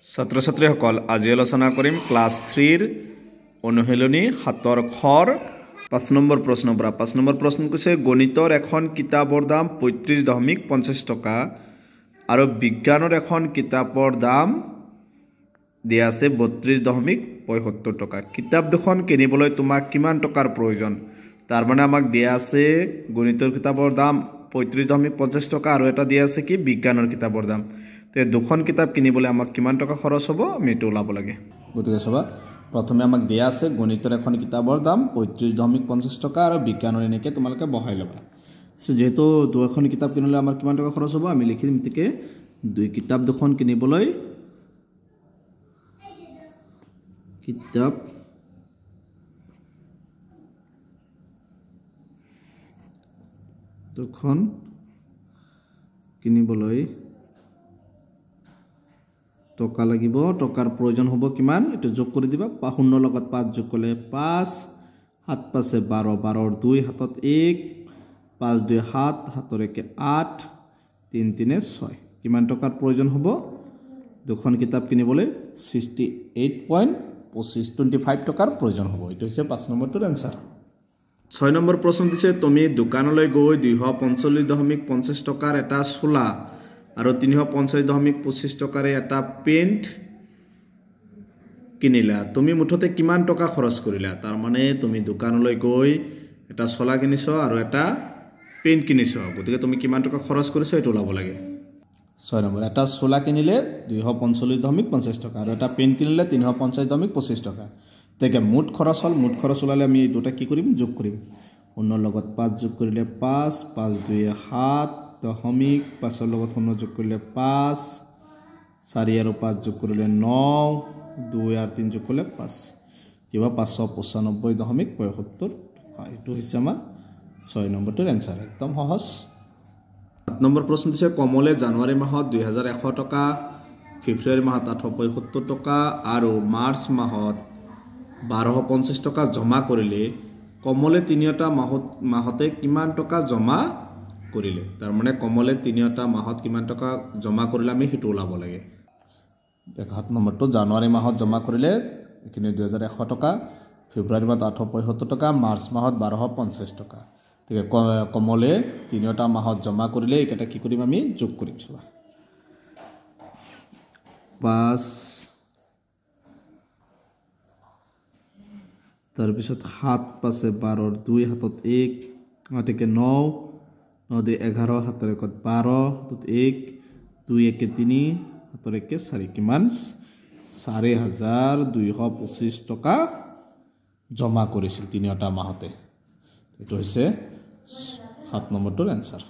ছাত্ৰ ছাত্ৰীসকল আজি আলোচনা কৰিম ক্লাছ 3 অনুশীলনী 7 খৰ 5 নম্বৰ প্ৰশ্নৰ পৰা 5 নম্বৰ প্ৰশ্ন কৈছে গণিতৰ এখন কিতাপৰ দাম 35.50 টকা আৰু বিজ্ঞানৰ এখন কিতাপৰ দাম দিয়া আছে 32.75 টকা কিতাপ দুখন কিনিবলৈ তোমাক কিমান টকাৰ প্ৰয়োজন তাৰ মানে আমাক দিয়া আছে গণিতৰ কিতাপৰ দাম 35.50 টকা আৰু এটা দিয়া আছে কি বিজ্ঞানৰ কিতাপৰ দাম তে দুখন কিতাপ কিনিবলৈ আমাক কিমান টকা খৰচ হ'ব আমি এটো ওলাব লাগে গতিকে সবা প্ৰথমে আমাক দিয়া আছে গণিতৰ এখন কিতাপৰ দাম 35.50 টকা আৰু বিজ্ঞানৰ এনেকে তোমালকে বহাই লবা সো যেহেতু দুখন কিতাপ কিনিলে আমাৰ কিমান টকা খৰচ হ'ব আমি লিখি দিম তিকে দুই কিতাপ দুখন কিনিবলৈ কিতাপ দুখন কিনিবলৈ টকা লাগিব টকাৰ প্ৰয়োজন হ'ব কিমান এটো যোগ কৰি দিবা 0 লগত 5 যোগ কৰিলে 5 7 পাছে 12 12 ৰ 2 হাতত 1 5 2 7 হাতৰ 1 8 3 3 6 কিমান টকাৰ প্ৰয়োজন হ'ব দুখন কিতাপ কিনিবলৈ 68.25 টকাৰ প্ৰয়োজন হ'ব এটো হৈছে 5 নম্বৰটোৰ আনসাৰ 6 নম্বৰ প্ৰশ্ন দিছে তুমি দোকানলৈ গৈ 245.50 টকাৰ এটা চোলা আৰু 350.25 টকাৰে এটা পেন্ট কিনিলা তুমি মুঠতে কিমান টকা খৰচ কৰিলা তাৰ মানে তুমি দোকানলৈ গৈ এটা চলা কিনিছ আৰু এটা পেন্ট কিনিছ গতিকে তুমি কিমান টকা খৰচ কৰিছ এটো ওলাব লাগে 6 নম্বৰ এটা চোলা কিনিলে 245.50 টকা আৰু এটা পেন্ট কিনিলে 350.25 টকা তেকে মুঠ খৰচ ওলালে আমি দুটা কি কৰিম যোগ কৰিম 0 লগত 5 যোগ কৰিলে 5 5 2 7 দশমিক 5 ৰ লগত 0 যোগ কৰিলে 5 4 আৰু 5 যোগ কৰিলে 9 2 আৰু 3 যোগ কৰিলে 5 কিবা 595.75 টকা এটো হৈছে আমাৰ 6 নম্বৰটোৰ আনসাৰ একদম সহজ 7 নম্বৰ প্ৰশ্ন দিছে কমলে জানুৱাৰী মাহত 2100 টকা ফেব্ৰুৱাৰী মাহত 875 টকা আৰু মাৰ্চ মাহত 1250 টকা জমা কৰিলে কমলে তিনিটা মাহতে কিমান টকা জমা কৰিলে তাৰ মানে কমলে তিনিটা মাহত কিমান টকা জমা কৰিলে আমি হেতু ওলাব লাগে 7 নম্বৰটো জানুৱাৰী মাহত জমা কৰিলে এখিনি 2100 টকা ফেব্ৰুৱাৰী মাহত 875 টকা মাৰ্চ মাহত 1250 টকা ঠিক কমলে তিনিটা মাহত জমা কৰিলে এটা কি কৰিম আমি যোগ কৰিম চবা 5 তাৰ পিছত 7 পাছে 12 ৰ 2 হাতত 1 আটেকে 9 9 2 11 হাতৰ 1 12 হাতত 1 2 1 3 হাতৰ 1 4 কিমান 4225 টকা জমা কৰিছিল তিনিটা মাহতে এটো হৈছে 7 নম্বৰটোৰ আনসাৰ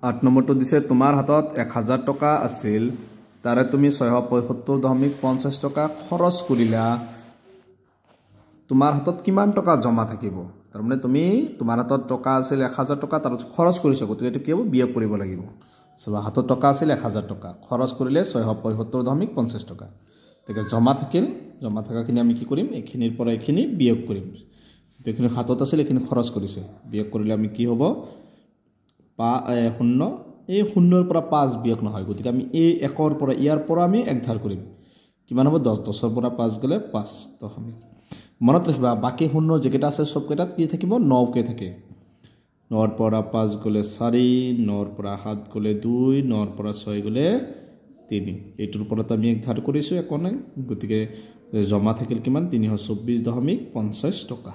8 নম্বৰটো দিছে তোমাৰ হাতত 1000 টকা আছিল তাৰে তুমি 675.50 টকা খৰচ কৰিলা তোমাৰ হাতত কিমান টকা জমা থাকিব তাৰ মানে তুমি তোমাৰ হাতত টকা আছিল 1000 টকা তাৰ খৰচ কৰিছ গতিকে এটো কি হ'ব বিয়োগ কৰিব লাগিব সবা হাতত টকা আছিল 1000 টকা খৰচ কৰিলে 675.50 টকা তেকে জমা থাকাখিনি আমি কি কৰিম এখিনিৰ পৰা এখিনি বিয়োগ কৰিম এখিনি হাতত আছিল এখিনি খৰচ কৰিছে বিয়োগ কৰিলে আমি কি হ'ব 0 এই 0 ৰ পৰা 5 বিয়োগ নহয় গতিকে আমি এই 1 ৰ পৰা ইয়াৰ পৰা আমি এক ধাৰ কৰিম কিমান হ'ব 10 10 ৰ পৰা 5 গলে 5 দশমিক মনত ৰাখিবা বাকি 0 যেকেটা আছে সব কেটাত কি থাকিব 9 কে থাকে 9 ৰ পৰা 5 গলে 4 9 ৰ পৰা 7 গলে 2 9 ৰ পৰা 6 গলে 3 এটোৰ পৰা আমি এক ধাৰ কৰিছো একো নাই গতিকে জমা থাকিল কিমান 324.50 টকা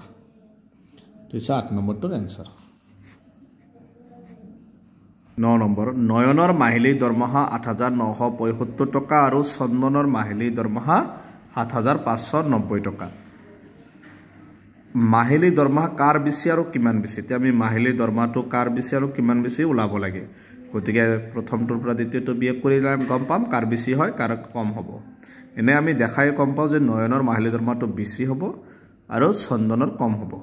তো 8 নম্বৰটোৰ আনসাৰ 9 নম্বৰ নয়নৰ মাহিলী দৰমহা 8975 টকা আৰু চন্দনৰ মাহিলী দৰমহা 7590 টকা মাহিলী দৰমহা কাৰ বেছি আৰু কিমান বেছি তে আমি মাহিলী দৰমহাটো কাৰ বেছি আৰু কিমান বেছি ওলাব লাগে গতিকে প্ৰথমটোৰ পৰা দ্বিতীয়টো বিয়োগ কৰিলে আমি গম পাম কাৰ বেছি হয় কাৰ কম হ'ব এনে আমি দেখাই কম পাও যে নয়নৰ মাহিলী দৰমহাটো বেছি হ'ব আৰু চন্দনৰ কম হ'ব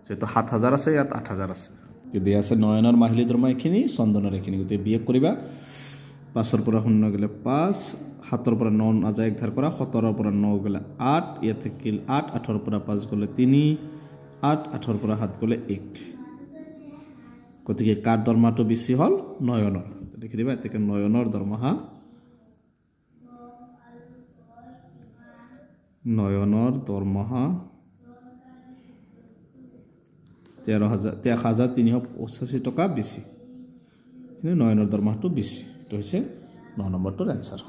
যেটো 7000 আছে ইয়াত 8000 আছে যদি আছে নয়নৰ মাহিলী দৰমহা এখিনি চন্দনৰ এখিনি গতে বিয়োগ কৰিবা 5 ৰ পৰা 0 গলে 5 7 ৰ পৰা 9 আজা এক ধাৰ কৰা 17 ৰ পৰা 9 গলে 8 ইয়াত থাকিল 8 8 ৰ পৰা 5 গলে 3 8 8 ৰ পৰা 7 গলে 1 গতিকে কাৰ দৰমহাটো বেছি হল নয়নৰ লিখি দিবা এতে নয়নৰ দৰমহা নয়নৰ দৰমহা 13,385 টকা বেছি কিন্তু নয়নৰ দৰমহাটো বেছি এইটো হৈছে 9 নম্বৰটোৰ এনসাৰ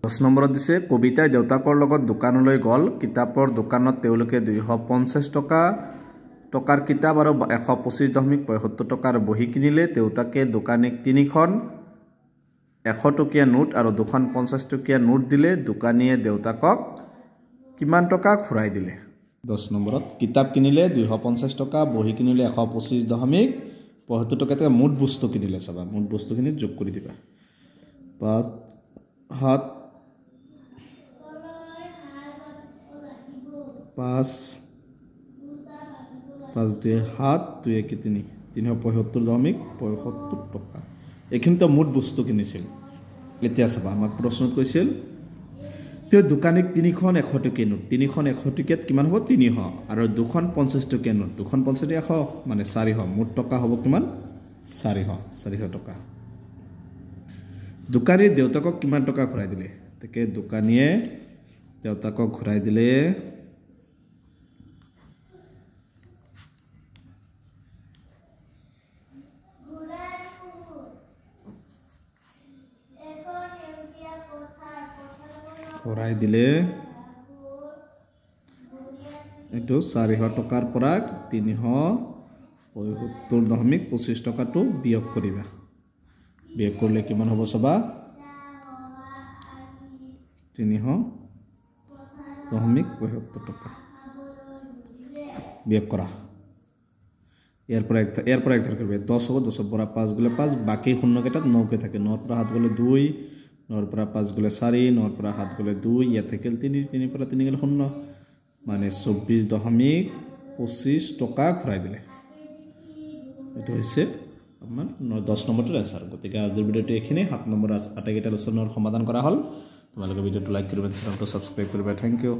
10 নম্বৰত দিছে কবিতাই দেউতাকৰ লগত দোকানলৈ গ'ল কিতাপৰ দোকানত তেওঁলোকে 250 টকাৰ কিতাপ আৰু 125.75 টকাৰ বহি কিনিলে দেউতাকে দোকানীক 3খন 100 টকীয়া নোট আৰু 2খন 50 টকীয়া নোট দিলে দোকানীয়ে দেউতাকক কিমান টকা ঘূৰাই দিলে 10 নম্বৰত কিতাপ কিনিলে 250 টকা বহি কিনিলে 125.75 টকা মুঠ বস্তু কিনিলে চাবা মুঠ বস্তুখিনি যোগ কৰি দিবা 5 7 5 2 7 2 1 3 375.75 টকা এখিনটো মুঠ বস্তু কিনিছিল এতিয়া চাবা আমাক প্ৰশ্নত কৈছিল তে দোকানীক 3খন 100 টকীয়া নোট 3খন 100 টকীয়াত কিমান হ'ব 300 আৰু 2খন 50 টকীয়া নোট 2খন 50 100 মানে 400 মুঠ টকা হ'ব কিমান 400 টকা দোকানী দেউতাকক কিমান টকা ঘূৰাই দিলে তাকে দোকানীয়ে দেউতাকক ঘূৰাই দিলে ঘূৰাই দিলে এইটো 400 টকাৰ পৰা 375.25 টকাটো বিয়োগ কৰিবা বিয়োগ কৰিলে কিমান হ'ব চাবা 375 টকা বিয়োগ কৰা ইয়াৰ পৰা এক ধাৰ কৰিবা 10 হ'ব 10 পৰা 5 গলে 5 বাকি শূন্য কেইটাত 9 কে থাকে 9 পৰা 7 গলে 2 9 পৰা 5 গলে 4 9 পৰা 7 গলে 2 ইয়াত থাকিল 3 3 পৰা 3 গলে 0 মানে 24.25 টকা ঘূৰাই দিলে এটো হৈছে আমাৰ 10 নম্বৰটোৰ আনসাৰ গতিকে আজিৰ ভিডিওটো এখিনি 7 নম্বৰ আটাইকেইটা লেসনৰ সমাধান কৰা হল তোমালোকে ভিডিওটো লাইক কৰিবা চেনেলটো সাবস্ক্ৰাইব কৰিবা থ্যাংক ইউ